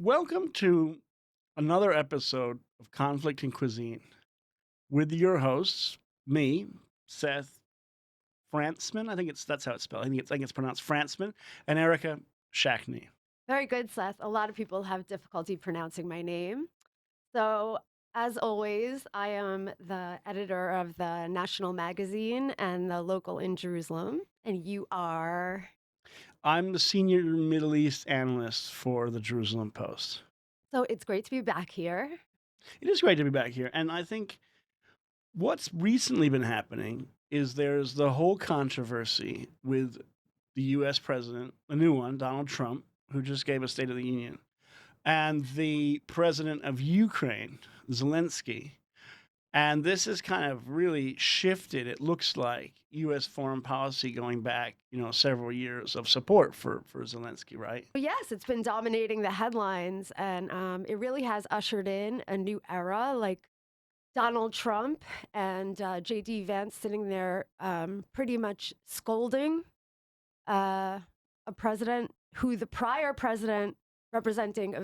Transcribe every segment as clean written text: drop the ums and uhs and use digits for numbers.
Welcome to another episode of Conflict and Cuisine with your hosts, me, Seth Frantzman. That's how it's spelled. I think it's pronounced Frantzman, and Erica Schachne. Very good, Seth. A lot of people have difficulty pronouncing my name. So, as always, I am the editor of the national magazine and the local in Jerusalem. And you are. I'm the senior Middle East analyst for the Jerusalem Post. So, it's great to be back here. It is great to be back here, and I think what's recently been happening is there's the whole controversy with the U.S. president, the new one, Donald Trump, who just gave a State of the Union, and the president of Ukraine, Zelensky. And this has kind of really shifted, it looks like, U.S. foreign policy going back, several years of support for Zelensky, right? But yes, it's been dominating the headlines, and it really has ushered in a new era. Like Donald Trump and J.D. Vance sitting there pretty much scolding a president who the prior president, representing a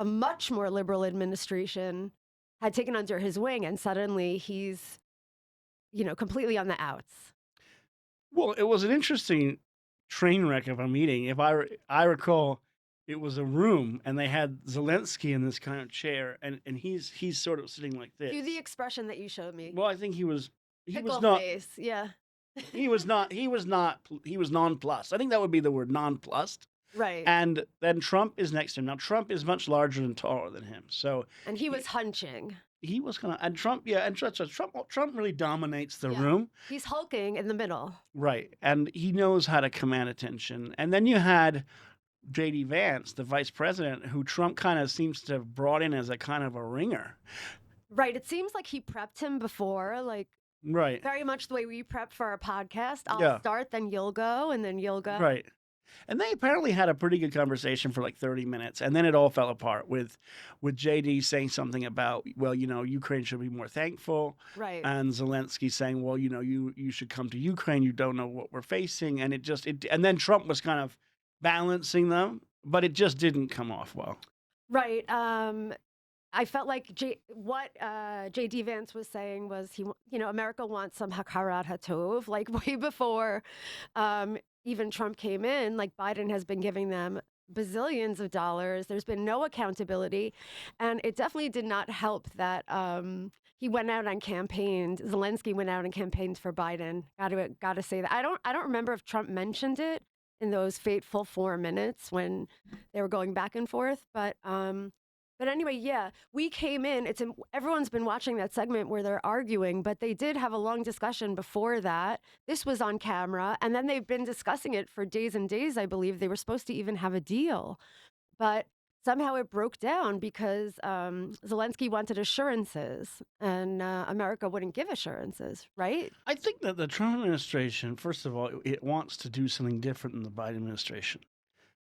much more liberal administration, had taken under his wing, and suddenly he's, completely on the outs. Well, it was an interesting train wreck of a meeting. I recall, it was a room, and they had Zelensky in this kind of chair, and he's sort of sitting like Do this. the expression that you showed me. Well, I think he was Pickle not face, yeah. he was nonplussed. I think that would be the word, nonplussed. Right. And then Trump is next to him. Now Trump is much larger and taller than him, so And he he, was hunching. he was gonna. And Trump, yeah, and Trump really dominates the Yeah. room, He's hulking in the middle. right? And he knows how to command attention. And then you had J.D. Vance, the vice president, who Trump kind of seems to have brought in as a kind of a ringer, Right. It seems like he prepped him before, like right? very much the way we prep for our podcast. I'll Yeah, start, then you'll go, and then you'll go. right. And they apparently had a pretty good conversation for like 30 minutes, and then it all fell apart with JD saying something about, well, Ukraine should be more thankful, Right. and Zelensky saying, well, you should come to Ukraine. You don't know what we're facing, and and then Trump was kind of balancing them, but it just didn't come off well. Right. I felt like what J.D. Vance was saying was America wants some hakarat hatov, like way before even Trump came in. Like Biden has been giving them bazillions of dollars. There's been no accountability, and it definitely did not help that he went out and campaigned. Zelensky went out and campaigned for Biden. Got to say that. I don't remember if Trump mentioned it in those fateful 4 minutes when they were going back and forth, but anyway, yeah, we came in. Everyone's been watching that segment where they're arguing, but they did have a long discussion before that. This was on camera, and then they've been discussing it for days and days. I believe they were supposed to even have a deal, but somehow it broke down because Zelensky wanted assurances, and America wouldn't give assurances. Right? I think that the Trump administration, first of all, it wants to do something different than the Biden administration.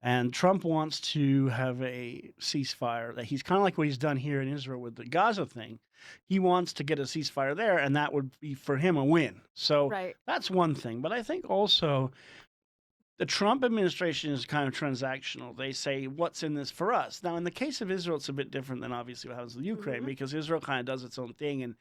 And Trump wants to have a ceasefire. That he's kind of like what he's done here in Israel with the Gaza thing. He wants to get a ceasefire there, and that would be for him a win. So Right. that's one thing. But I think also the Trump administration is kind of transactional. They say, what's in this for us? Now, in the case of Israel, it's a bit different than obviously what happens with Ukraine, Hmm. because Israel kind of does its own thing and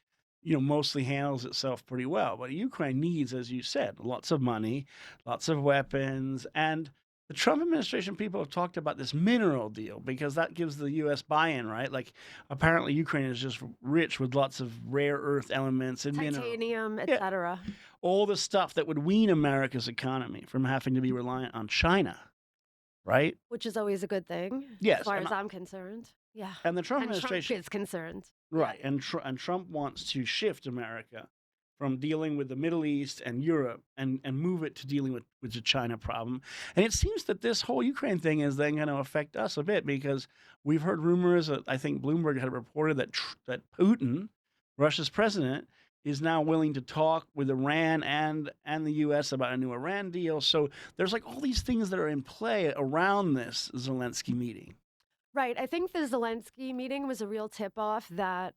mostly handles itself pretty well. But Ukraine needs, as you said, lots of money, lots of weapons, and the Trump administration people have talked about this mineral deal because that gives the U.S. buy-in, right? Like, apparently Ukraine is just rich with lots of rare earth elements and minerals. Titanium, Yeah, etc., all the stuff that would wean America's economy from having to be reliant on China, right? which is always a good thing, as Yes, far as I'm concerned. Yeah. and the Trump And Trump administration, is concerned. Yeah. right? And Trump wants to shift America from dealing with the Middle East and Europe and move it to dealing with the China problem. And it seems that this whole Ukraine thing is then going to affect us a bit because we've heard rumors that I think Bloomberg had reported that Putin, Russia's president, is now willing to talk with Iran and the U.S. about a new Iran deal. So there's like all these things that are in play around this Zelensky meeting. Right. I think the Zelensky meeting was a real tip off that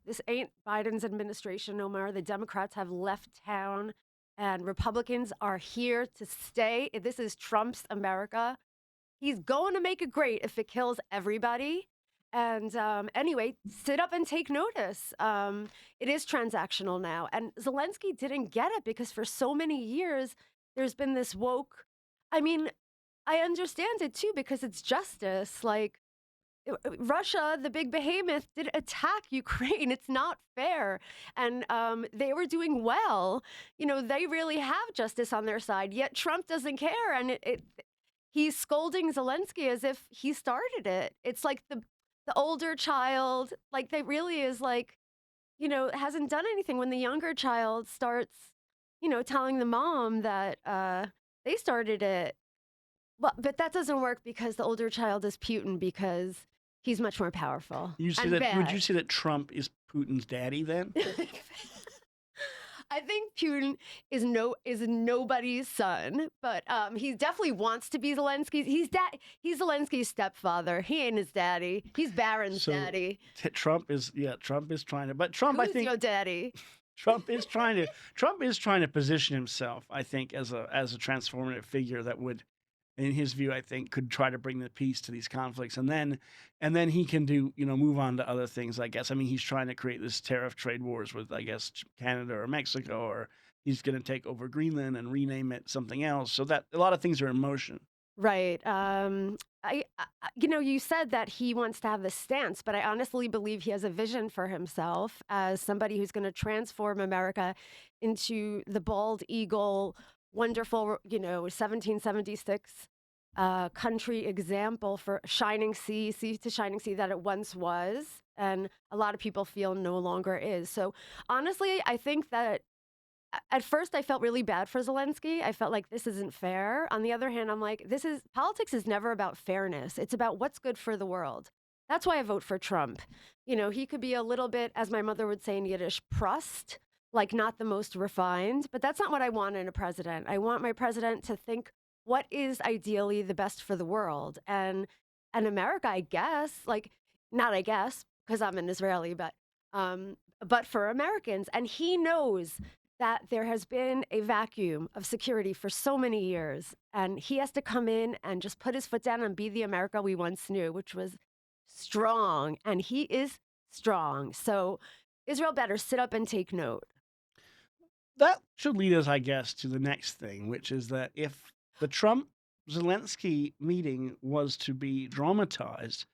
this ain't Biden's administration no more. The Democrats have left town and Republicans are here to stay. This is Trump's America. He's going to make it great if it kills everybody. And anyway, sit up and take notice. It is transactional now. And Zelensky didn't get it because for so many years, there's been this woke. I mean, I understand it too because it's justice. Like, Russia, the big behemoth, did attack Ukraine. It's not fair. And they were doing well. You know, they really have justice on their side, yet Trump doesn't care. And he's scolding Zelensky as if he started it. It's like the older child, like, they really is like, you know, hasn't done anything when the younger child starts, you know, telling the mom that they started it. But that doesn't work because the older child is Putin because he's much more powerful You say and that? Would bad. you say that Trump is Putin's daddy then? I think Putin is nobody's son, but he definitely wants to be Zelensky's. He's Zelensky's stepfather. He ain't his daddy. He's Barron's So daddy. Trump is trying to, but Trump, I Who's think your daddy? Trump is trying to position himself, I think, as a transformative figure that would, in his view, I think, could try to bring the peace to these conflicts, and then he can do, move on to other things. I guess. I mean, he's trying to create this tariff trade wars with, I guess, Canada or Mexico, or he's going to take over Greenland and rename it something else. So that a lot of things are in motion. Right. You know, you said that he wants to have this stance, but I honestly believe he has a vision for himself as somebody who's going to transform America into the bald eagle, wonderful, you know, 1776 country example for sea to shining sea that it once was. And a lot of people feel no longer is. So honestly, I think that at first I felt really bad for Zelensky. I felt like this isn't fair. On the other hand, I'm like, politics is never about fairness. It's about what's good for the world. That's why I vote for Trump. You know, he could be a little bit, as my mother would say in Yiddish, prust, like not the most refined, but that's not what I want in a president. I want my president to think what is ideally the best for the world. And America, I guess, like, not I guess, because I'm an Israeli, but for Americans. And he knows that there has been a vacuum of security for so many years. And he has to come in and just put his foot down and be the America we once knew, which was strong. And he is strong. So Israel better sit up and take note. That should lead us, I guess, to the next thing, which is that if the Trump Zelensky meeting was to be dramatized,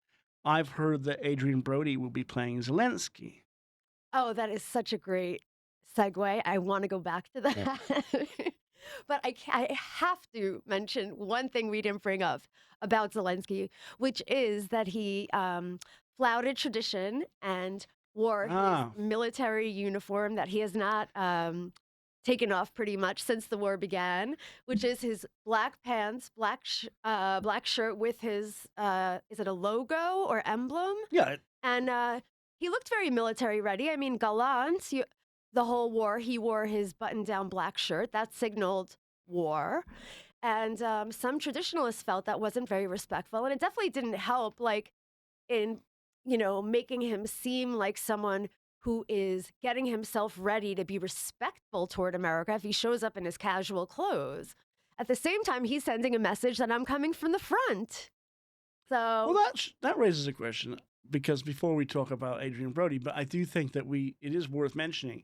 I've heard that Adrian Brody will be playing Zelensky. Oh, that is such a great segue. I want to go back to that. Yeah. But I have to mention one thing we didn't bring up about Zelensky, which is that he flouted tradition and wore his military uniform that he has not taken off pretty much since the war began, which is his black pants, black shirt with his, is it a logo or emblem? Yeah. And he looked very military ready. I mean, gallant. The whole war, he wore his button-down black shirt. That signaled war. And some traditionalists felt that wasn't very respectful. And it definitely didn't help, like, in, you know, making him seem like someone who is getting himself ready to be respectful toward America if he shows up in his casual clothes. At the same time, he's sending a message that I'm coming from the front. So, well, that raises a question, because before we talk about Adrian Brody, but I do think that it is worth mentioning,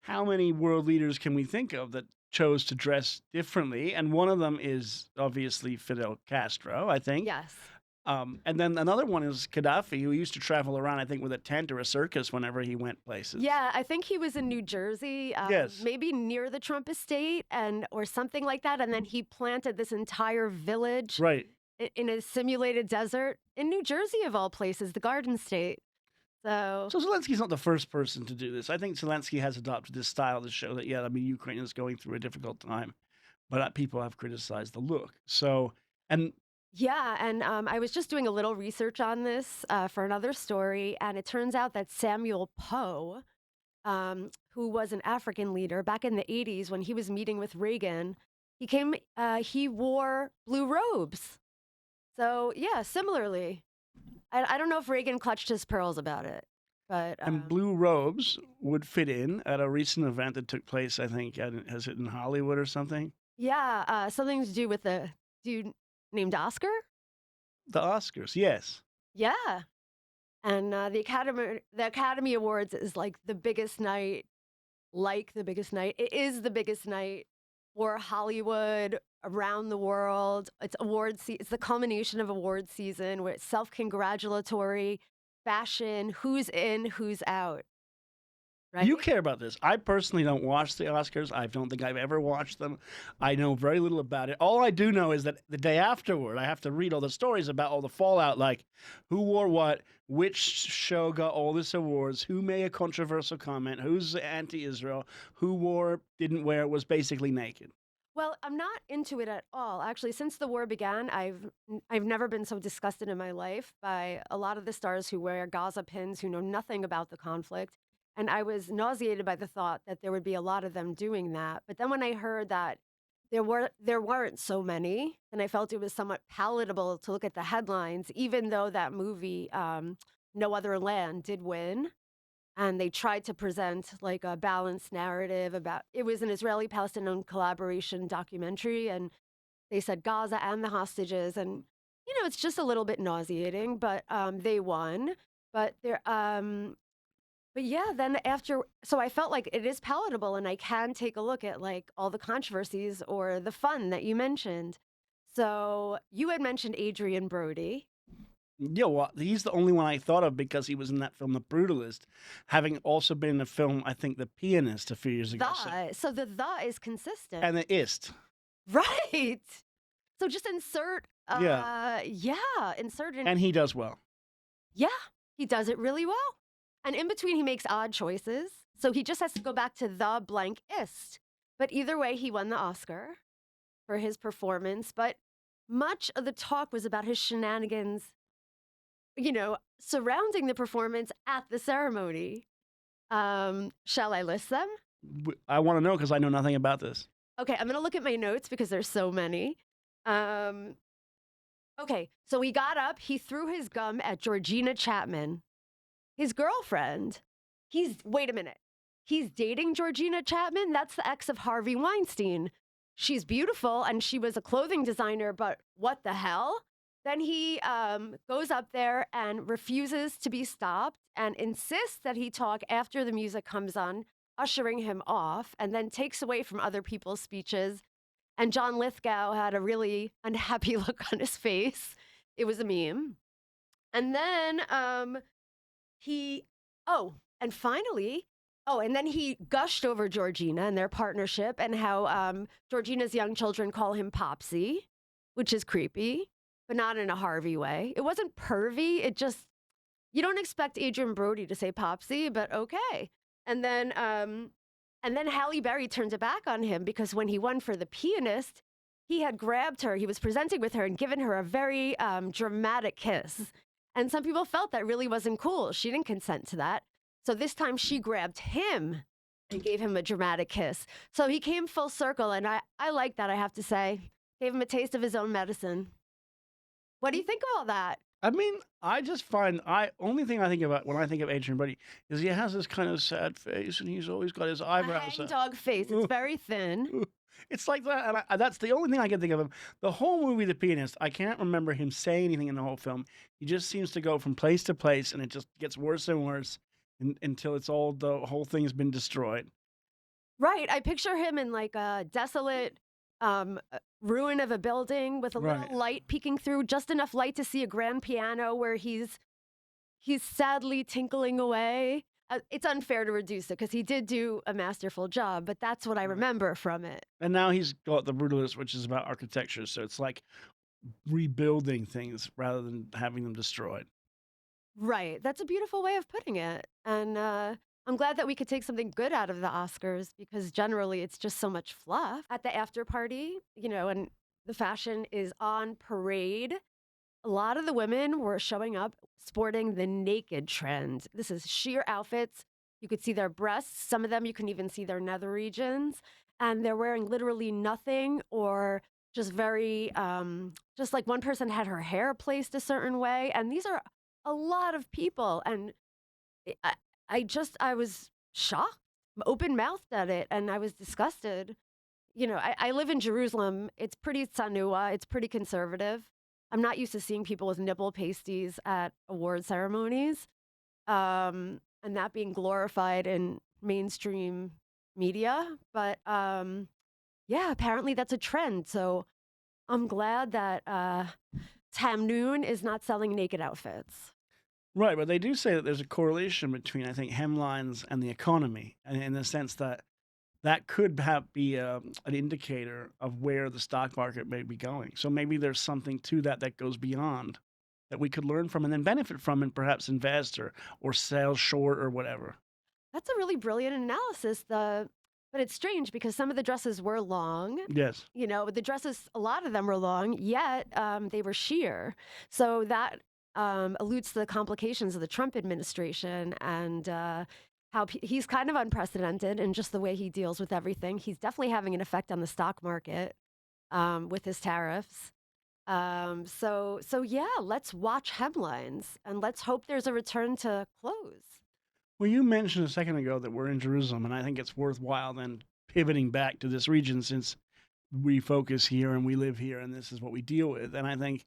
how many world leaders can we think of that chose to dress differently? And one of them is obviously Fidel Castro, I think. yes. And then another one is Gaddafi, who used to travel around, I think, with a tent or a circus whenever he went places. Yeah, I think he was in New Jersey, Yes. maybe near the Trump estate or something like that. And then he planted this entire village Right. in a simulated desert in New Jersey, of all places, the Garden State. So Zelensky's not the first person to do this. I think Zelensky has adopted this style to show that, yeah, I mean, Ukraine is going through a difficult time, but people have criticized the look. So, and yeah, and I was just doing a little research on this for another story, and it turns out that Samuel Poe, who was an African leader back in the 80s when he was meeting with Reagan, he wore blue robes. So yeah, similarly. I don't know if Reagan clutched his pearls about it, but and blue robes would fit in at a recent event that took place, I think, is it in Hollywood or something? yeah, something to do with a dude named Oscar. The Oscars, yes. Yeah. And the Academy Awards is like the biggest night. It is the biggest night for Hollywood around the world. It's the culmination of award season where it's self-congratulatory, fashion, who's in, who's out, You right? care about this. I personally don't watch the Oscars. I don't think I've ever watched them. I know very little about it. All I do know is that the day afterward, I have to read all the stories about all the fallout, like who wore what, which show got all this awards, who made a controversial comment, who's anti-Israel, didn't wear, was basically naked. Well, I'm not into it at all. Actually, since the war began, I've never been so disgusted in my life by a lot of the stars who wear Gaza pins, who know nothing about the conflict. And I was nauseated by the thought that there would be a lot of them doing that. But then when I heard that there weren't so many, and I felt it was somewhat palatable to look at the headlines, even though that movie, No Other Land, did win and they tried to present like a balanced narrative about it was an Israeli-Palestinian collaboration documentary and they said Gaza and the hostages and it's just a little bit nauseating but they won but yeah then after so I felt like it is palatable and I can take a look at like all the controversies or the fun that you mentioned. So you had mentioned Adrian Brody. Yeah, well, he's the only one I thought of because he was in that film, The Brutalist, having also been in the film, I think, The Pianist a few years ago. So the is consistent. And the Ist. Right. So just insert, Yeah. insert in. And he does well. Yeah, he does it really well. And in between, he makes odd choices. So he just has to go back to the blank ist. But either way, he won the Oscar for his performance. But much of the talk was about his shenanigans, surrounding the performance at the ceremony. Shall I list them? I want to know because I know nothing about this. Okay, I'm going to look at my notes because there's so many. Okay, so he got up, he threw his gum at Georgina Chapman, his girlfriend. Wait a minute. He's dating Georgina Chapman? That's the ex of Harvey Weinstein. She's beautiful and she was a clothing designer, but what the hell? Then he goes up there and refuses to be stopped and insists that he talk after the music comes on, ushering him off, and then takes away from other people's speeches. And John Lithgow had a really unhappy look on his face. It was a meme. And then and finally, and then he gushed over Georgina and their partnership and how Georgina's young children call him Popsy, which is creepy, but not in a Harvey way. It wasn't pervy. You don't expect Adrian Brody to say Popsy, but okay. And then Halle Berry turned it back on him because when he won for The Pianist, he had grabbed her, he was presenting with her and given her a very dramatic kiss. And some people felt that really wasn't cool. She didn't consent to that. So this time she grabbed him and gave him a dramatic kiss. So he came full circle, and I like that, I have to say. Gave him a taste of his own medicine. What do you think of all that? I mean, I just find only thing I think about when I think of Adrian Brody is he has this kind of sad face and he's always got his eyebrows A up. hangdog face. It's very thin. It's like that, and that's the only thing I can think of him. The whole movie, The Pianist, I can't remember him saying anything in the whole film. He just seems to go from place to place, and it just gets worse and worse until the whole thing's been destroyed. Right. I picture him in like a desolate ruin of a building with a Right. little light peeking through, just enough light to see a grand piano where he's sadly tinkling away. It's unfair to reduce it because he did do a masterful job, but that's what I remember from it. And now he's got The Brutalist, which is about architecture, so it's like rebuilding things rather than having them destroyed. Right. That's a beautiful way of putting it. And I'm glad that we could take something good out of the Oscars because generally it's just so much fluff. At the after party, and the fashion is on parade. A lot of the women were showing up sporting the naked trend. This is sheer outfits. You could see their breasts. Some of them you can even see their nether regions. And they're wearing literally nothing or just very, just like one person had her hair placed a certain way. And these are a lot of people. And I was shocked, open mouthed at it. And I was disgusted. I live in Jerusalem. It's pretty tsanua. It's pretty conservative. I'm not used to seeing people with nipple pasties at award ceremonies, and that being glorified in mainstream media. But yeah, apparently that's a trend. So I'm glad that Tamnoon is not selling naked outfits. Right, but they do say that there's a correlation between, I think, hemlines and the economy, and in the sense that that could be an indicator of where the stock market may be going. So maybe there's something to that that goes beyond that we could learn from and then benefit from and perhaps invest or sell short or whatever. That's a really brilliant analysis. But it's strange because some of the dresses were long. Yes. You know, the dresses, a lot of them were long, yet they were sheer. So that alludes to the complications of the Trump administration and how he's kind of unprecedented in just the way he deals with everything. He's definitely having an effect on the stock market with his tariffs. So yeah, let's watch headlines and let's hope there's a return to clothes. Well, you mentioned a second ago that we're in Jerusalem, and I think it's worthwhile then pivoting back to this region since we focus here and we live here and this is what we deal with. And I think,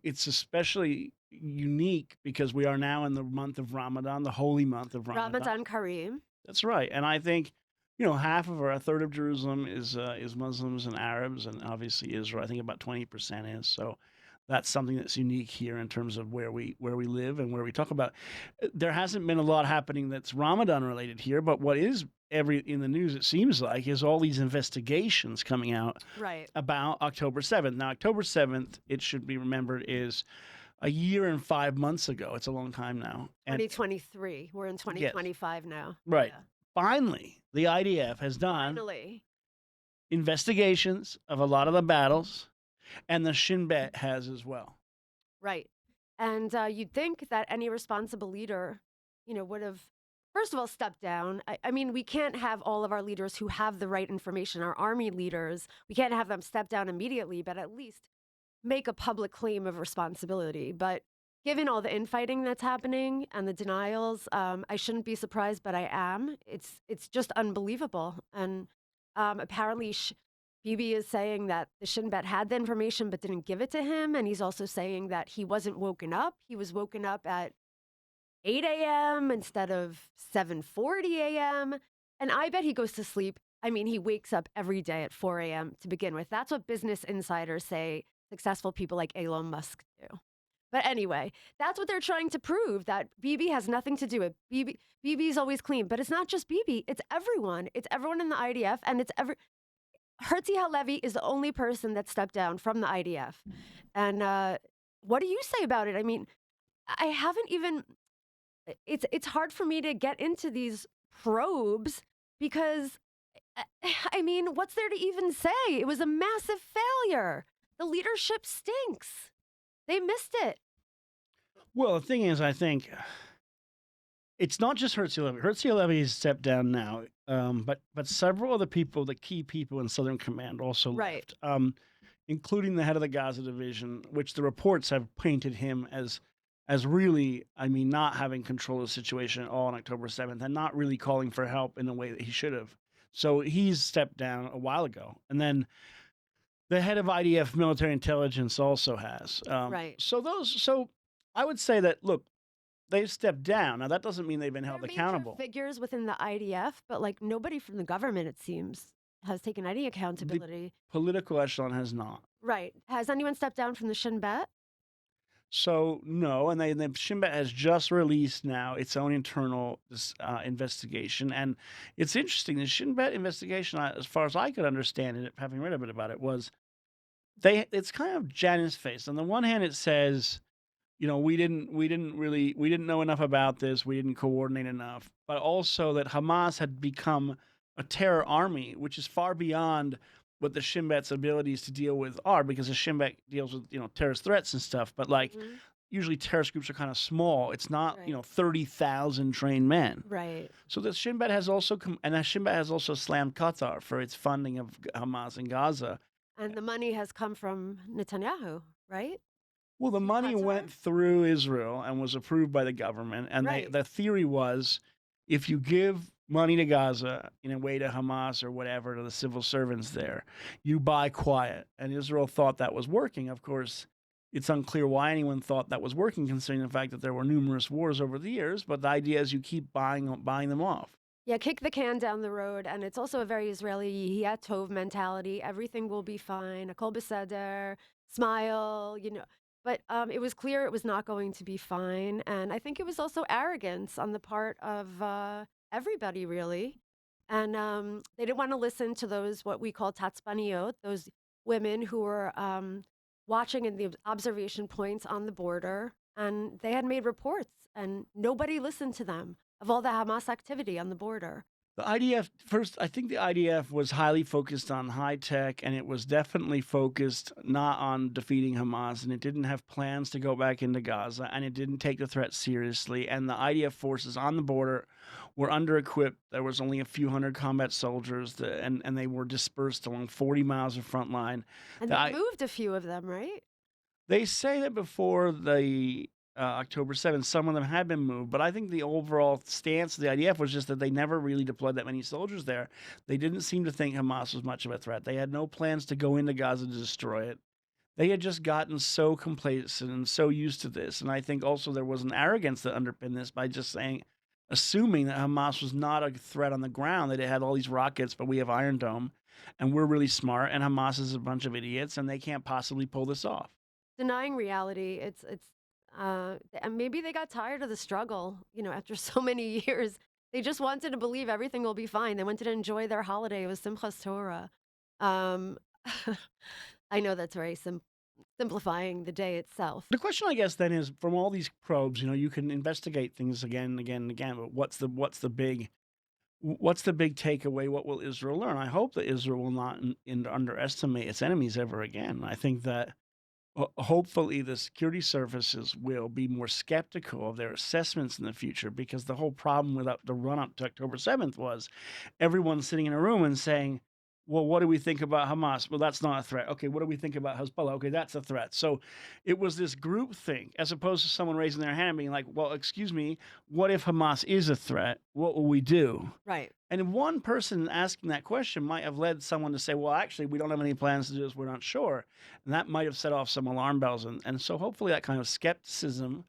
it's especially unique because we are now in the month of Ramadan, the holy month of Ramadan. Ramadan Kareem. That's right. And I think, a third of Jerusalem is Muslims and Arabs, and obviously Israel. I think about 20% is. So that's something that's unique here in terms of where we live and where we talk about. There hasn't been a lot happening that's Ramadan related here, but what is in the news, it seems like, is all these investigations coming out Right. about October 7th. Now, October 7th, it should be remembered, is a year and 5 months ago. It's a long time now. And 2023. We're in yes, 2025 now. right. Yeah. Finally, the IDF has done Finally. investigations of a lot of the battles, and the Shin Bet has as well. Right. And you'd think that any responsible leader, would have, first of all, stepped down. I mean, we can't have all of our leaders who have the right information, our army leaders, we can't have them step down immediately, but at least make a public claim of responsibility. But given all the infighting that's happening and the denials, I shouldn't be surprised, but I am. It's just unbelievable. And apparently, Bibi is saying that the Shin Bet had the information but didn't give it to him, and he's also saying that he wasn't woken up. He was woken up at 8 a.m. instead of 7:40 a.m. And I bet he goes to sleep. I mean, he wakes up every day at 4 a.m. to begin with. That's what business insiders say successful people like Elon Musk do. But anyway, that's what they're trying to prove, that Bibi has nothing to do with Bibi's always clean. But it's not just Bibi, it's everyone. It's everyone in the IDF, and Herzi Halevi is the only person that stepped down from the IDF. And what do you say about it? I mean, I haven't even. It's hard for me to get into these probes because, I mean, what's there to even say? It was a massive failure. The leadership stinks. They missed it. Well, the thing is, I think it's not just Herzi Halevi. Herzi Halevi has stepped down now, but several other people, the key people in Southern Command, also Right. left, including the head of the Gaza division, which the reports have painted him as really, I mean, not having control of the situation at all on October 7th and not really calling for help in the way that he should have. So he's stepped down a while ago. And then the head of IDF military intelligence also has. Right. So I would say that, look, they've stepped down. Now, that doesn't mean they've been held They're major accountable. figures within the IDF, but like nobody from the government, it seems, has taken any accountability. Political echelon has not. Right. Has anyone stepped down from the Shin Bet? So, no, and the Shin Bet has just released now its own internal investigation. And it's interesting, the Shin Bet investigation, as far as I could understand it, having read a bit about it, was it's kind of Janus faced. On the one hand, it says, we didn't know enough about this, we didn't coordinate enough, but also that Hamas had become a terror army, which is far beyond what the Shin Bet's abilities to deal with are, because the Shin Bet deals with terrorist threats and stuff, but usually terrorist groups are kind of small. It's not Right. 30,000 trained men. Right. So the Shin Bet has also and the Shin Bet has also slammed Qatar for its funding of Hamas in Gaza. And the money has come from Netanyahu, right? Well, the money Qatar? went through Israel and was approved by the government, and Right. the theory was, if you give money to Gaza in a way to Hamas or whatever, to the civil servants there, you buy quiet. And Israel thought that was working. Of course, It's unclear why anyone thought that was working, considering the fact that there were numerous wars over the years. But the idea is you keep buying them off. Yeah, kick the can down the road. And it's also a very Israeli Yihya Tov mentality. Everything will be fine. Akol beseder, smile, But it was clear it was not going to be fine. And I think it was also arrogance on the part of everybody, really. And they didn't want to listen to those, what we call tatzpaniot, those women who were watching in the observation points on the border. And they had made reports, and nobody listened to them of all the Hamas activity on the border. The IDF, first, I think the IDF was highly focused on high tech, and it was definitely focused not on defeating Hamas, and it didn't have plans to go back into Gaza, and it didn't take the threat seriously. And the IDF forces on the border were under equipped. There was only a few hundred combat soldiers, and they were dispersed along 40 miles of front line. And they moved a few of them, right? They say that before the October 7th, some of them had been moved, but I think the overall stance of the IDF was just that they never really deployed that many soldiers there. They didn't seem to think Hamas was much of a threat. They had no plans to go into Gaza to destroy it. They had just gotten so complacent and so used to this. And I think also there was an arrogance that underpinned this by just assuming that Hamas was not a threat on the ground, that it had all these rockets, but we have Iron Dome, and we're really smart, and Hamas is a bunch of idiots, and they can't possibly pull this off. Denying reality. And maybe they got tired of the struggle, after so many years. They just wanted to believe everything will be fine. They wanted to enjoy their holiday. It was Simchas Torah. I know that's very simplifying the day itself. The question, I guess, then is, from all these probes, you can investigate things again and again and again, but what's the big takeaway? What will Israel learn? I hope that Israel will not underestimate its enemies ever again. I think that hopefully the security services will be more skeptical of their assessments in the future, because the whole problem with the run-up to October 7th was everyone sitting in a room and saying, well, what do we think about Hamas? Well, that's not a threat. Okay, what do we think about Hezbollah? Okay, that's a threat. So it was this group thing, as opposed to someone raising their hand and being like, well, excuse me, what if Hamas is a threat? What will we do? Right. And one person asking that question might have led someone to say, well, actually, we don't have any plans to do this. We're not sure. And that might have set off some alarm bells. And so hopefully that kind of skepticism.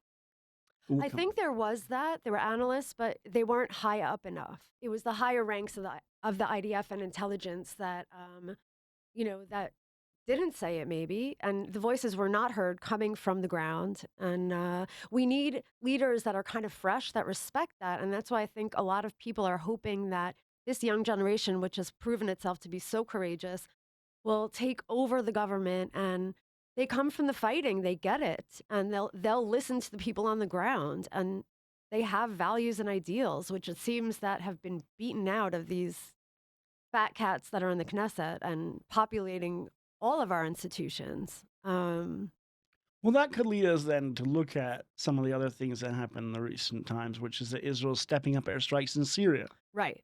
I think there was that. There were analysts, but they weren't high up enough. It was the higher ranks of the IDF and intelligence that, that didn't say it maybe. And the voices were not heard coming from the ground. And we need leaders that are kind of fresh, that respect that. And that's why I think a lot of people are hoping that this young generation, which has proven itself to be so courageous, will take over the government. And they come from the fighting, they get it, and they'll listen to the people on the ground, and they have values and ideals, which it seems that have been beaten out of these fat cats that are in the Knesset and populating all of our institutions. Well, that could lead us then to look at some of the other things that happened in the recent times, which is that Israel's stepping up airstrikes in Syria. Right.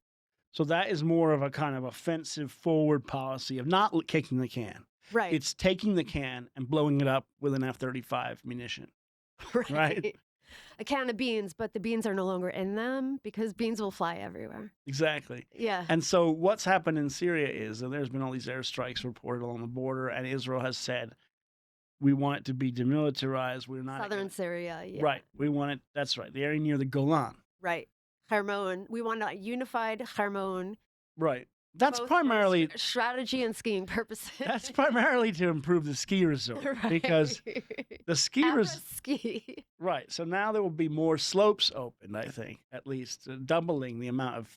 So that is more of a kind of offensive forward policy of not kicking the can. Right. It's taking the can and blowing it up with an F-35 munition. Right. A can of beans, but the beans are no longer in them because beans will fly everywhere. Exactly. Yeah. And so what's happened in Syria is that there's been all these airstrikes reported along the border, and Israel has said, we want it to be demilitarized. We're not Southern Syria. Yeah. Right. We want it. That's right. The area near the Golan. Right. Hermon. We want a unified Hermon. Right. That's primarily strategy and skiing purposes. That's primarily to improve the ski resort, right. because the ski ski. Right. So now there will be more slopes open, I think, at least doubling the amount of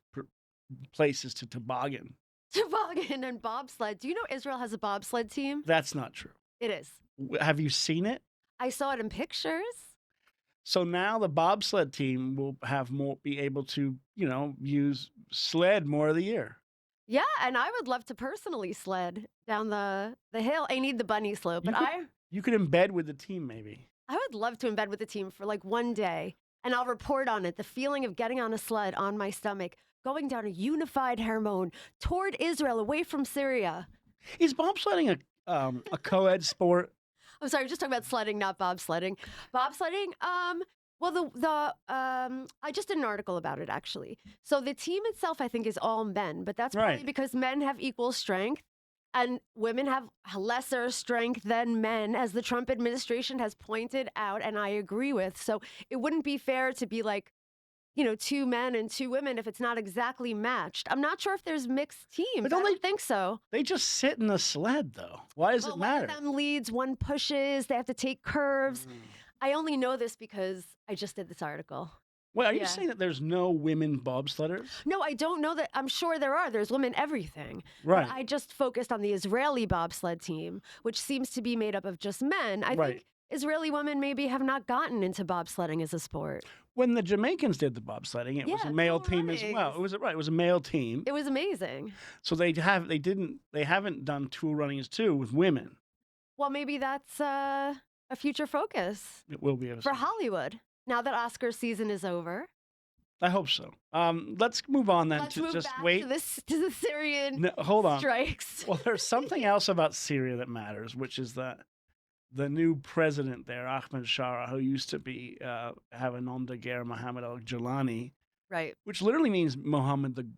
places to toboggan. Toboggan and bobsled. Do you know Israel has a bobsled team? That's not true. It is. Have you seen it? I saw it in pictures. So now the bobsled team will be able to, use sled more of the year. Yeah, and I would love to personally sled down the hill. I need the bunny slope, but you could embed with the team, maybe. I would love to embed with the team for like one day, and I'll report on it. The feeling of getting on a sled on my stomach, going down a unified Hermon toward Israel, away from Syria. Is bobsledding a co-ed sport? I'm sorry, just talking about sledding, not bobsledding. Bobsledding, well, I just did an article about it, actually. So the team itself, I think, is all men, but that's probably because men have equal strength And women have lesser strength than men, as the Trump administration has pointed out, and I agree with. So it wouldn't be fair to be like, 2 men and 2 women if it's not exactly matched. I'm not sure if there's mixed teams. But I don't don't think so. they just sit in the sled, though? Why does it Well, matter? one of them leads, one pushes. They have to take curves. I only know this because I just did this article. Well, are you Yeah. saying that there's no women bobsledders? No, I don't know that. I'm sure there are. There's women everything. Right. But I just focused on the Israeli bobsled team, which seems to be made up of just men. I Right. think Israeli women maybe have not gotten into bobsledding as a sport. When the Jamaicans did the bobsledding, it was a male dual team as well. runnings. It was a male team. It was amazing. So they haven't done tool runnings too with women. Well, maybe that's a future focus It will be for Hollywood now that Oscar season is over. I hope so. Let's move on then Let's to move just back wait. to the Syrian No, hold on. strikes. Well, there's something else about Syria that matters, which is that the new president there, Ahmed Shara, who used to be have a nom de guerre, Mohammed al-Jilani, Right. which literally means Mohammed the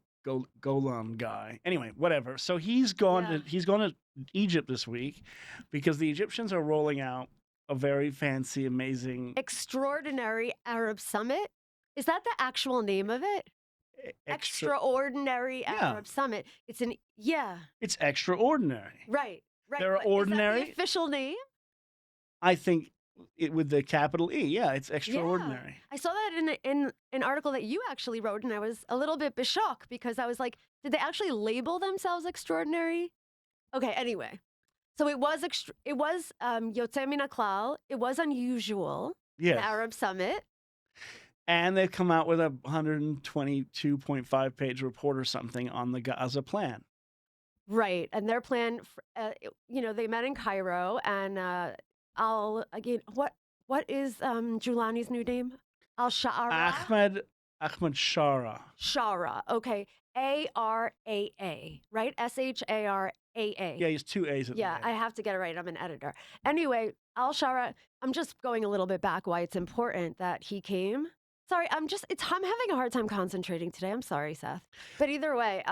Golan guy. Anyway, whatever. So he's gone to Egypt this week because the Egyptians are rolling out a very fancy, amazing, Extraordinary Arab Summit. Is that the actual name of it? Extraordinary Arab Summit. It's It's extraordinary. right. They're But is that ordinary? the official name? I think with the capital E. Yeah, it's extraordinary. I saw that in an article that you actually wrote, and I was a little bit shocked because I was like, did they actually label themselves extraordinary? Okay, anyway. So it was Yotze Min HaKlal. It was unusual. Yes. The Arab Summit. And they've come out with a 122.5 page report or something on the Gaza plan. Right. And their plan, they met in Cairo, and what is Julani's new name? Al-Sha'ara? Ahmed Shara. Shara. Okay. A-R-A-A, right? S-H-A-R-A-A. Yeah, he's 2 A's at the end. I have to get it right. I'm an editor. Anyway, Al-Shara, I'm just going a little bit back why it's important that he came. Sorry, I'm having a hard time concentrating today. I'm sorry, Seth. But either way,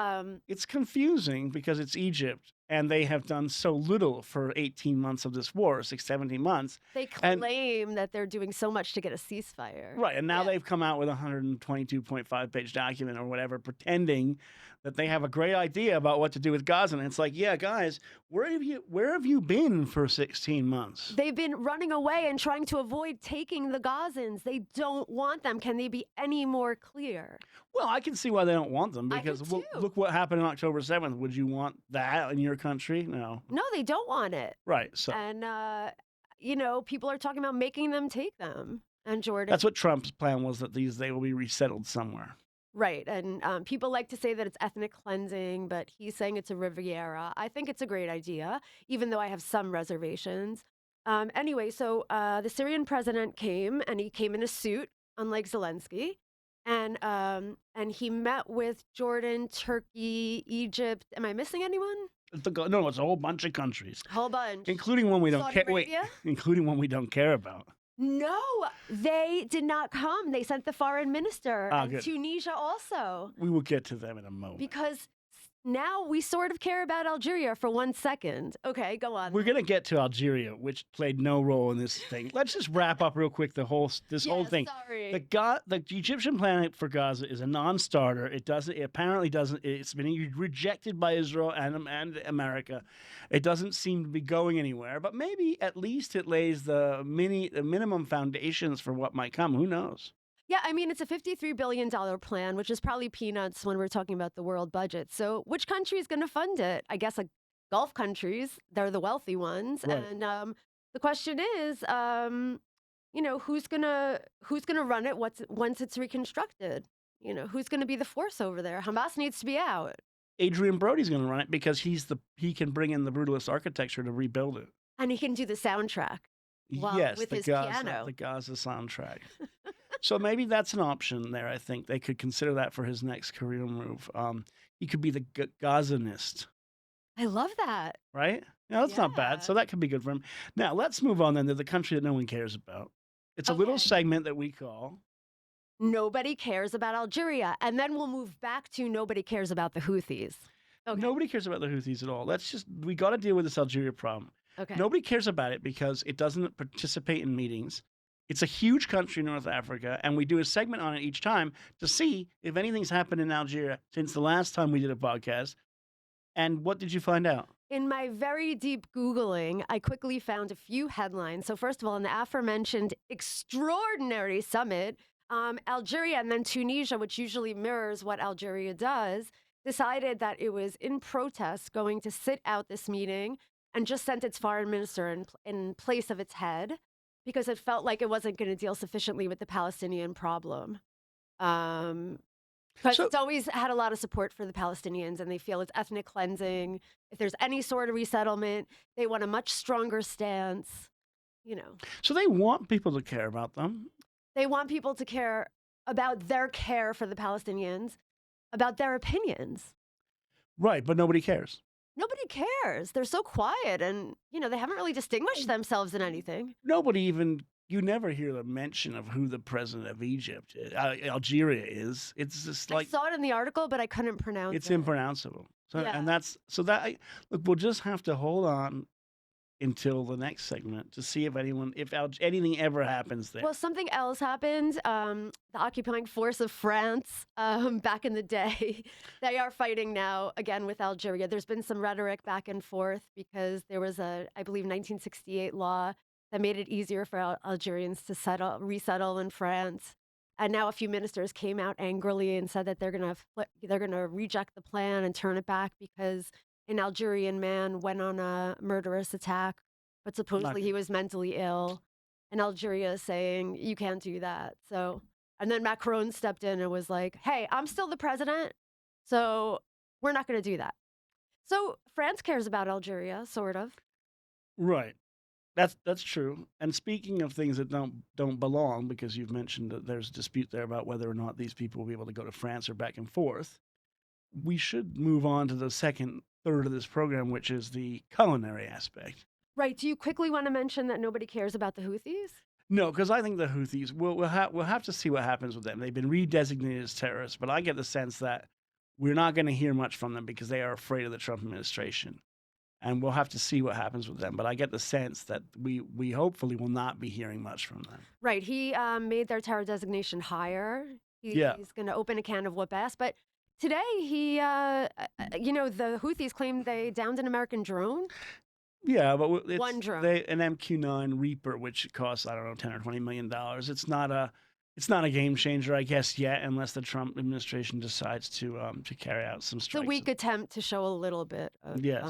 It's confusing because it's Egypt and they have done so little for 18 months of this war, 17 months. they claim that they're doing so much to get a ceasefire. Right, and now they've come out with a 122.5 page document or whatever, pretending that they have a great idea about what to do with Gaza. And it's like, yeah, guys, where have you been for 16 months? They've been running away and trying to avoid taking the Gazans. They don't want them. Can they be any more clear? Well, I can see why they don't want them I because could too. look what happened on October 7th. Would you want that in your country? No. No, they don't want it. Right. So And, people are talking about making them take them. And Jordan. that's what Trump's plan was, that they will be resettled somewhere. Right. And people like to say that it's ethnic cleansing, but he's saying it's a Riviera. I think it's a great idea, even though I have some reservations. Anyway, so the Syrian president came, and he came in a suit, unlike Zelensky. And he met with Jordan, Turkey, Egypt. Am I missing anyone? No, it's a whole bunch of countries, Whole bunch. including one we don't Saudi care. Wait, Arabia? including one we don't care about. No, they did not come. They sent the foreign minister. Ah, and good. Tunisia also. We will get to them in a moment. Because now we sort of care about Algeria for 1 second. Okay, go on. We're gonna get to Algeria, which played no role in this thing. Let's just wrap up real quick this whole thing. Sorry. The Egyptian plan for Gaza is a non-starter. It apparently doesn't. It's been rejected by Israel and America. It doesn't seem to be going anywhere. But maybe at least it lays the minimum foundations for what might come. Who knows? Yeah, I mean, it's a $53 billion plan, which is probably peanuts when we're talking about the world budget. So which country is going to fund it? I guess like Gulf countries. They're the wealthy ones. Right. And the question is, who's gonna run it once it's reconstructed? Who's going to be the force over there? Hamas needs to be out. Adrian Brody's going to run it because he can bring in the brutalist architecture to rebuild it. And he can do the soundtrack. Wow, Yes, with the his Gaza, piano. the Gaza soundtrack. So maybe that's an option there. I think they could consider that for his next career move. He could be the Gazanist, I love that. right? Yeah, that's not bad. Yeah. So that could be good for him. Now let's move on then to the country that no one cares about. It's a little Okay. segment that we call Nobody cares about Algeria. And then we'll move back to nobody cares about the Houthis. Okay. Nobody cares about the Houthis at all. We got to deal with this Algeria problem. Okay. Nobody cares about it because it doesn't participate in meetings. It's a huge country in North Africa, and we do a segment on it each time to see if anything's happened in Algeria since the last time we did a podcast. And what did you find out? In my very deep Googling, I quickly found a few headlines. So, first of all, in the aforementioned extraordinary summit, Algeria and then Tunisia, which usually mirrors what Algeria does, decided that it was in protest going to sit out this meeting and just sent its foreign minister in place of its head because it felt like it wasn't going to deal sufficiently with the Palestinian problem. Because So- it's always had a lot of support for the Palestinians and they feel it's ethnic cleansing. If there's any sort of resettlement, they want a much stronger stance. So they want people to care about them. They want people to care about their care for the Palestinians, about their opinions. Right, but nobody cares. Nobody cares. They're so quiet and, they haven't really distinguished themselves in anything. You never hear the mention of who the president of Egypt, Algeria is. It's just like I saw it in the article, but I couldn't pronounce it. it's impronounceable. So, Yeah. and look, we'll just have to hold on until the next segment to see if anything ever happens there. Well, something else happened. The occupying force of France back in the day, they are fighting now again with Algeria. There's been some rhetoric back and forth because there was I believe, 1968 law that made it easier for Algerians to resettle in France. And now a few ministers came out angrily and said that they're gonna reject the plan and turn it back because an Algerian man went on a murderous attack, but supposedly he was mentally ill. And Algeria is saying, you can't do that. So, and then Macron stepped in and was like, hey, I'm still the president, so we're not going to do that. So France cares about Algeria, sort of. Right. That's true. And speaking of things that don't belong, because you've mentioned that there's a dispute there about whether or not these people will be able to go to France or back and forth, we should move on to the second third of this program, which is the culinary aspect. Right. Do you quickly want to mention that nobody cares about the Houthis? No, because I think the Houthis, we'll have to see what happens with them. They've been redesignated as terrorists, but I get the sense that we're not going to hear much from them because they are afraid of the Trump administration. And we'll have to see what happens with them. But I get the sense that we hopefully will not be hearing much from them. Right. He made their terror designation higher. He's going to open a can of whoop ass. But today, the Houthis claimed they downed an American drone. Yeah, but it's one drone. An MQ-9 Reaper, which costs, I don't know, $10 or $20 million. It's not a game changer, I guess, yet, unless the Trump administration decides to carry out some strikes. It's a weak attempt to show a little bit of. Yes.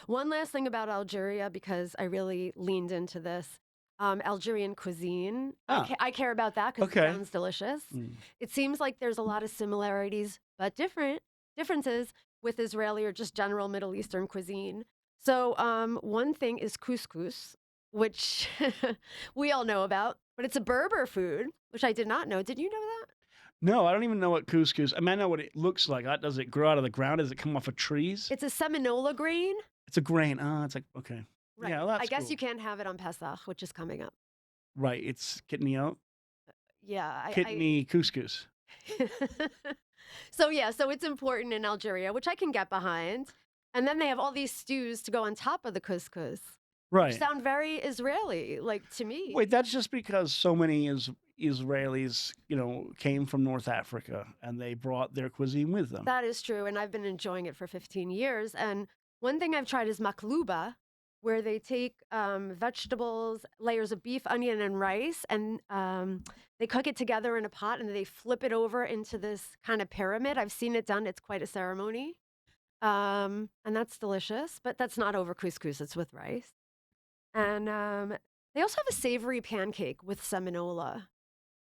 One last thing about Algeria, because I really leaned into this. Algerian cuisine. I care about that because it sounds delicious. It seems like there's a lot of similarities, but differences with Israeli or just general Middle Eastern cuisine. So one thing is couscous, which we all know about, but it's a Berber food, which I did not know. Did you know that? No, I don't even know what couscous. I mean, I know what it looks like. Does it grow out of the ground? Does it come off of trees? It's a seminola grain. It's a grain. It's like, okay. Right. Yeah, well, that's I guess cool. you can't have it on Pesach, which is coming up. Right. It's kidney oat. Yeah. Kidney couscous. So it's important in Algeria, which I can get behind. And then they have all these stews to go on top of the couscous. Right. Which sound very Israeli, like to me. Wait, that's just because so many Israelis, came from North Africa and they brought their cuisine with them. That is true. And I've been enjoying it for 15 years. And one thing I've tried is maklouba, where they take vegetables, layers of beef, onion, and rice, and they cook it together in a pot and they flip it over into this kind of pyramid. I've seen it done. It's quite a ceremony. And that's delicious, but that's not over couscous. It's with rice. And they also have a savory pancake with seminola.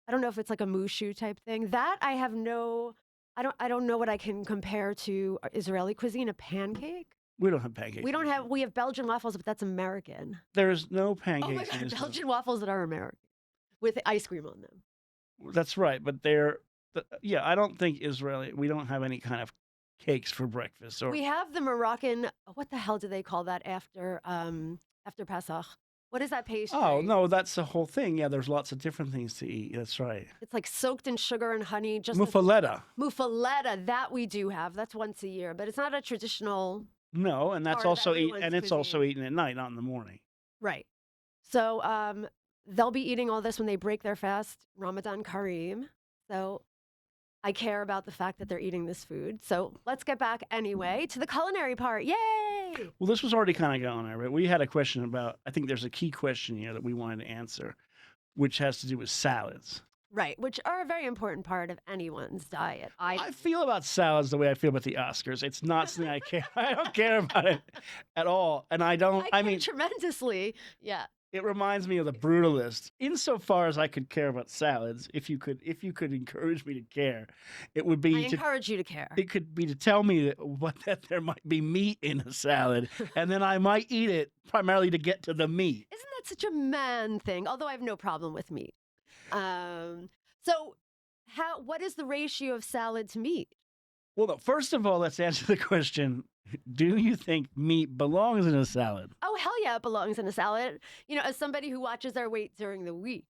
I don't know if it's like a moushu type thing. That I have I don't know what I can compare to Israeli cuisine, a pancake. We don't have pancakes. We have Belgian waffles, but that's American. There's no pancakes. Oh my God, Belgian waffles that are American with ice cream on them. That's right, but I don't think we don't have any kind of cakes for breakfast. Or we have the Moroccan, what the hell do they call that after Pesach? What is that pastry? Oh, no, that's the whole thing. Yeah, there's lots of different things to eat. That's right. It's like soaked in sugar and honey. Just Muffaletta. Muffaletta, that we do have. That's once a year, but it's not a traditional. No, and that's Part of also everyone's it's also cuisine. eaten at night, not in the morning. Right. So they'll be eating all this when they break their fast, Ramadan Kareem. So I care about the fact that they're eating this food. So let's get back anyway to the culinary part. Yay! Well, this was already kind of going there, but we had a question about, I think there's a key question here that we wanted to answer, which has to do with salads. Right, which are a very important part of anyone's diet. I feel about salads the way I feel about the Oscars. It's not something I care. I don't care about it at all, and I don't. I I mean, care tremendously. Yeah. it reminds me of The Brutalist. Insofar as I could care about salads, if you could encourage me to care, it would I be to encourage you to care. it could be to tell me that there might be meat in a salad, and then I might eat it primarily to get to the meat. Isn't that such a man thing? Although I have no problem with meat. So what is the ratio of salad to meat? Well, no, first of all, let's answer the question: do you think meat belongs in a salad? Oh, hell yeah, it belongs in a salad. You know, as somebody who watches their weight during the week,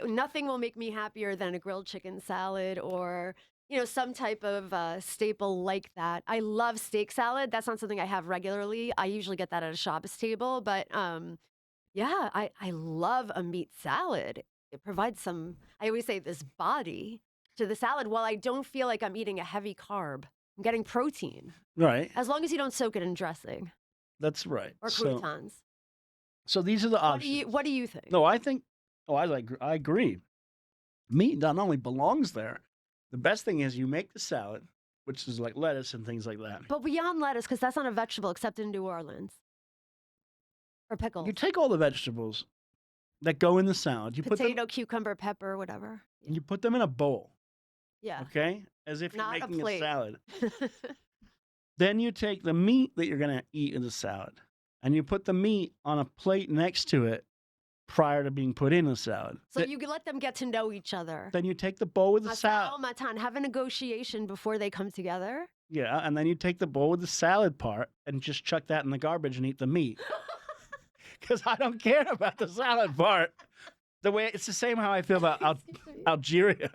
nothing will make me happier than a grilled chicken salad or, you know, some type of staple like that. I love steak salad. That's not something I have regularly. I usually get that at a Shabbos table, but yeah, I love a meat salad. It provides some, I always say, this body to the salad while I don't feel like I'm eating a heavy carb. I'm getting protein. Right. As long as you don't soak it in dressing That's right. or croutons. So these are the options. What do you think? No, I think. Oh, I agree. Meat not only belongs there. The best thing is you make the salad, which is like lettuce and things like that. But beyond lettuce, because that's not a vegetable except in New Orleans. Or pickles. You take all the vegetables that go in the salad. You Potato, cucumber, pepper, whatever. you put them in a bowl. Yeah. Okay, as if Not a you're making plate. a salad. Then you take the meat that you're going to eat in the salad, and you put the meat on a plate next to it prior to being put in the salad. So you can let them get to know each other. Then you take the bowl with the salad. Matan, have a negotiation before they come together. Yeah, and then you take the bowl with the salad part and just chuck that in the garbage and eat the meat. Because I don't care about the salad part. The way it's the same how I feel about Algeria.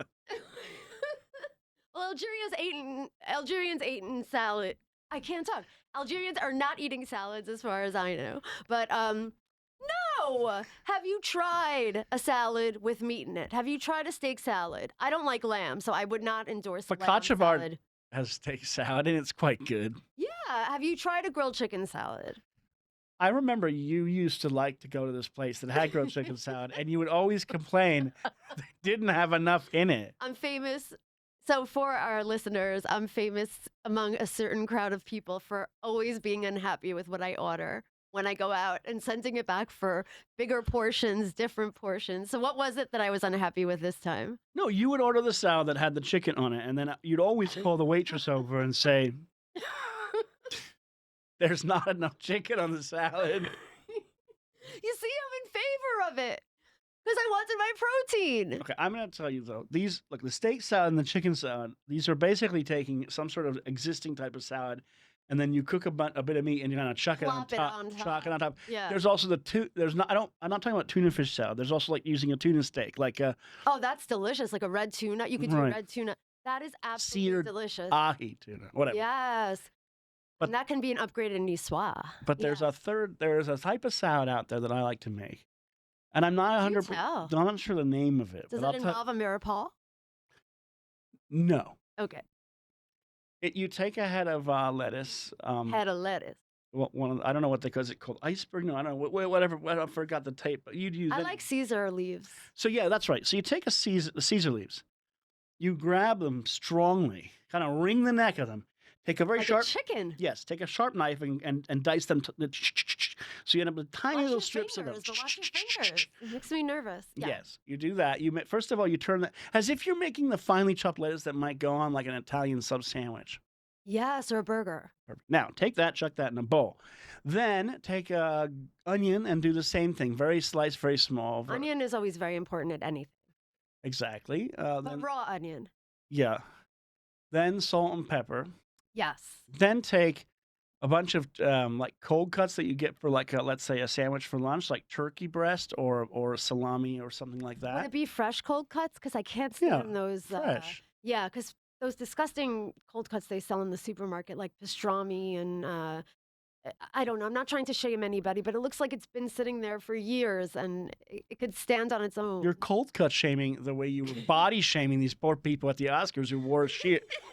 Well, Algerians eating salad. I can't talk. Algerians are not eating salads as far as I know. But no. Have you tried a salad with meat in it? Have you tried a steak salad? I don't like lamb, so I would not endorse lamb salad. Has steak salad and it's quite good. Yeah. Have you tried a grilled chicken salad? I remember you used to like to go to this place that had grilled chicken salad, and you would always complain they didn't have enough in it. I'm famous. So for our listeners, I'm famous among a certain crowd of people for always being unhappy with what I order when I go out and sending it back for bigger portions, different portions. So what was it that I was unhappy with this time? No, you would order the salad that had the chicken on it, and then you'd always call the waitress over and say, there's not enough chicken on the salad. You see, I'm in favor of it because I wanted my protein. Okay, I'm going to tell you, though. These, look, the steak salad and the chicken salad, these are basically taking some sort of existing type of salad, and then you cook a bit of meat and you're going to chuck it on top. Chuck it on top. Yeah. There's also I'm not talking about tuna fish salad. There's also like using a tuna steak, like a Oh, that's delicious. Like a red tuna. You could do Right. red tuna. That is absolutely seared delicious. ahi tuna, whatever. Yes. But- And that can be an upgraded niçoise. But there's a type of salad out there that I like to make. And I'm not 100%, tell? I'm not sure the name of it. Does but it involve a mirepoix? No. Okay. You take a head of lettuce. Head of lettuce. I don't know what is it called? Iceberg? No, I don't know. Whatever. I forgot the tape. But you'd use I it. like Caesar leaves. So yeah, that's right. So you take the Caesar leaves. You grab them strongly, kind of wring the neck of them. Take a very Like sharp a chicken. Yes, take a sharp knife and dice them. So you end up with tiny Watch little your strips of them. fingers, watch your fingers. It makes me nervous. Yeah. Yes, you do that. First of all, you turn that as if you're making the finely chopped lettuce that might go on like an Italian sub sandwich. Yes, or a burger. Perfect. Now take that, chuck that in a bowl. Then take a onion and do the same thing. Very sliced, very small. Onion is always very important at anything. Exactly. But Then raw onion. yeah. Then salt and pepper. Yes. Then take a bunch of like cold cuts that you get for like let's say a sandwich for lunch, like turkey breast or salami or something like Would that. it be fresh cold cuts? Because I can't Yeah, stand those. fresh. Yeah, because those disgusting cold cuts they sell in the supermarket, like pastrami and I don't know. I'm not trying to shame anybody, but it looks like it's been sitting there for years and it could stand on its own. You're cold cut shaming the way you were body shaming these poor people at the Oscars who wore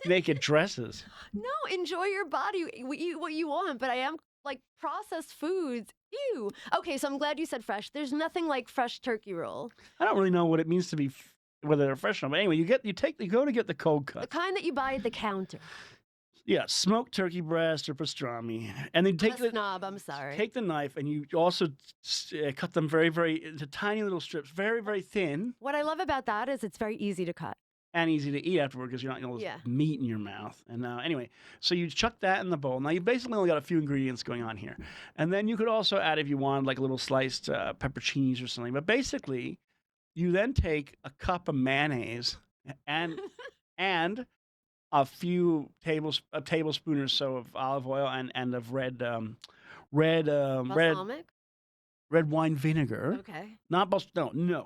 naked dresses. No, enjoy your body. Eat what you want, but I am like processed foods. Ew. Okay, so I'm glad you said fresh. There's nothing like fresh turkey roll. I don't really know what it means to be whether they're fresh or not. But anyway, you go to get the cold The cut. kind that you buy at the counter. Yeah, smoked turkey breast or pastrami, and then I'm a snob. I'm sorry. take the knife and you also cut them very, very into tiny little strips, very, very thin What I love about that is it's very easy to cut. and easy to eat afterward because you're not going to Yeah. meat in your mouth. And anyway, so you chuck that in the bowl. Now you basically only got a few ingredients going on here, and then you could also add if you want like a little sliced pepperoncinis or something. But basically, you then take a cup of mayonnaise and and a tablespoon or so of olive oil and of red Balsamic? wine vinegar. Okay. Not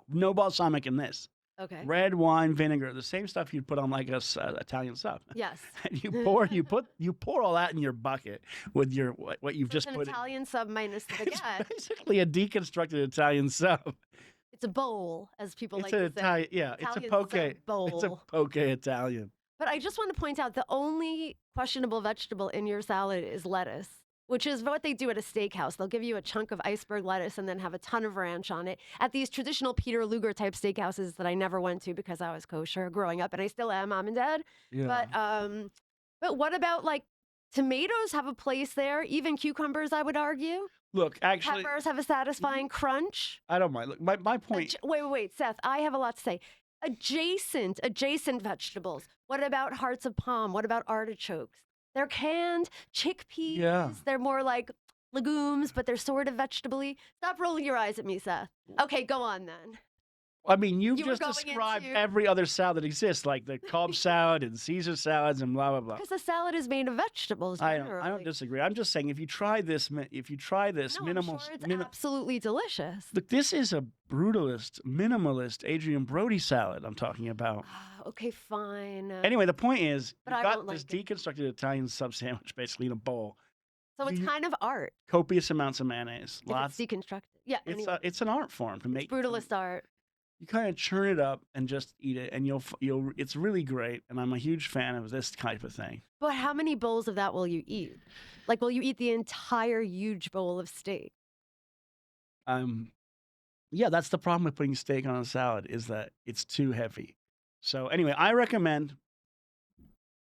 no balsamic in this. Okay. Red wine vinegar, the same stuff you'd put on like Italian sub. Yes. And you pour all that in your bucket with your what you've So just it's put an Italian sub minus the It's baguette. basically a deconstructed Italian sub. It's a bowl, as people It's like an to say. Italian, yeah. It's a Italian poke. sub It's a bowl. poke Italian. But I just want to point out the only questionable vegetable in your salad is lettuce, which is what they do at a steakhouse. They'll give you a chunk of iceberg lettuce and then have a ton of ranch on it at these traditional Peter Luger type steakhouses that I never went to because I was kosher growing up, and I still am, mom and dad. Yeah. But what about like tomatoes have a place there? Even cucumbers, I would argue. Look, actually, Peppers have a satisfying crunch. I don't mind. Look, my point. Wait, Seth. I have a lot to say. Adjacent vegetables. What about hearts of palm? What about artichokes? They're canned chickpeas. Yeah. They're more like legumes, but they're sort of vegetable-y. Stop rolling your eyes at me, Seth. Okay, go on then. I mean, you've You were just going described into- every other salad that exists, like the Cobb salad and Caesar salads and blah blah blah. Because the salad is made of vegetables. I don't generally. disagree. I'm just saying if you try this No, minimal, I'm sure it's absolutely delicious. look, this is a brutalist, minimalist Adrian Brody salad I'm talking about. Okay, fine. Anyway, the point is, But you've I got won't this like it. deconstructed Italian sub sandwich basically in a bowl. So it's you- kind of art. Copious amounts of mayonnaise. If Lots. it's deconstructed. Yeah, anyway. It's an art form to It's make. brutalist art. You kind of churn it up and just eat it, and you'll. It's really great, and I'm a huge fan of this type of thing. But how many bowls of that will you eat? Like, will you eat the entire huge bowl of steak? Yeah, that's the problem with putting steak on a salad is that it's too heavy. So anyway, I recommend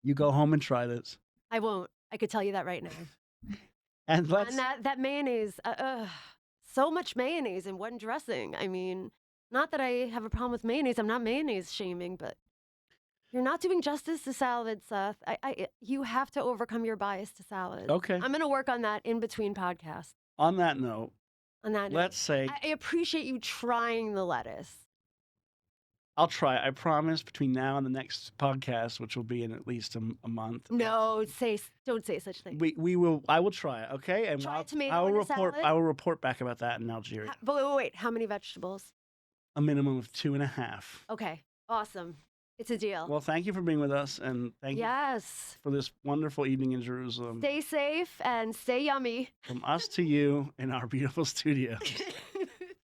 you go home and try this, I won't. I could tell you that right now. and let's. And that mayonnaise, so much mayonnaise in one dressing. I mean, not that I have a problem with mayonnaise. I'm not mayonnaise shaming, but you're not doing justice to salad, Seth. You have to overcome your bias to salad. Okay. I'm going to work on that in between podcasts. On that note, On that note. let's say I appreciate you trying the lettuce. I'll try. I promise between now and the next podcast, which will be in at least a month. No, don't say such things. We will. I will try it. Okay, and Try tomato I will in a report. salad? I will report back about that in Algeria. But wait, how many vegetables? A minimum of 2.5. Okay, awesome. It's a deal. Well, thank you for being with us, and thank you Yes. for this wonderful evening in Jerusalem. Stay safe and stay yummy. From us to you in our beautiful studio.